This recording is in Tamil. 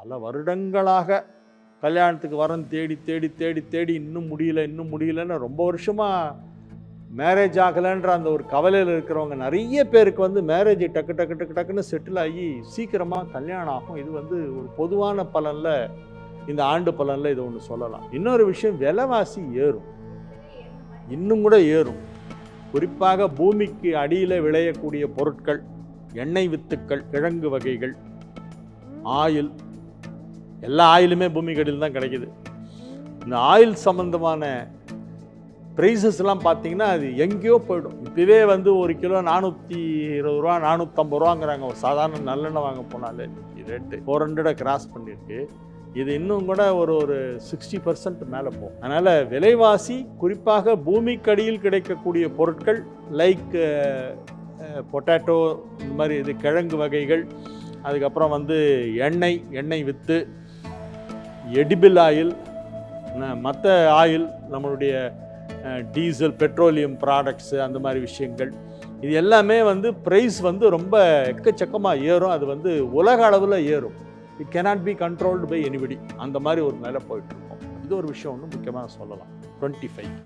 பல வருடங்களாக கல்யாணத்துக்கு வரன் தேடி தேடி தேடி தேடி இன்னும் முடியலன்னு ரொம்ப வருஷமாக மேரேஜ் ஆகலைன்ற அந்த ஒரு கவலையில் இருக்கிறவங்க நிறைய பேருக்கு வந்து மேரேஜ் டக்குன்னு செட்டில் ஆகி சீக்கிரமாக கல்யாணம் ஆகும். இது வந்து ஒரு பொதுவான பலனில், இந்த ஆண்டு பலனில் இது ஒன்று சொல்லலாம். இன்னொரு விஷயம், விலைவாசி ஏறும், இன்னும் கூட ஏறும். குறிப்பாக பூமிக்கு அடியில் விளையக்கூடிய பொருட்கள், எண்ணெய் வித்துக்கள், கிழங்கு வகைகள், ஆயில், எல்லா ஆயிலுமே பூமிக்கு அடியில் தான் கிடைக்குது. இந்த ஆயில் சம்மந்தமான ப்ரைஸஸ்லாம் பார்த்தீங்கன்னா அது எங்கேயோ போய்டும். இப்போவே வந்து ஒரு கிலோ 420 ரூபா 450 ரூபாங்கிறாங்க. ஒரு சாதாரண நல்லெண்ணெய் வாங்க போனாலே ரேட்டு 400 கிராஸ் பண்ணியிருக்கு. இது இன்னும் கூட ஒரு 60% மேலே போகும். அதனால் விலைவாசி, குறிப்பாக பூமிக்கடியில் கிடைக்கக்கூடிய பொருட்கள் லைக் பொட்டேட்டோ, இந்த மாதிரி இது கிழங்கு வகைகள், அதுக்கப்புறம் வந்து எண்ணெய் வித்து, எடிபிள் ஆயில், மற்ற ஆயில், நம்மளுடைய டீசல், பெட்ரோலியம் ப்ராடக்ட்ஸு, அந்த மாதிரி விஷயங்கள், இது எல்லாமே வந்து ப்ரைஸ் வந்து ரொம்ப எக்கச்சக்கமாக ஏறும். அது வந்து உலக அளவில் ஏறும். It cannot be controlled by anybody. அந்த மாதிரி ஒரு நிலை போயிட்டுருக்கோம். இது ஒரு விஷயம் ஒன்று முக்கியமாக சொல்லலாம். 25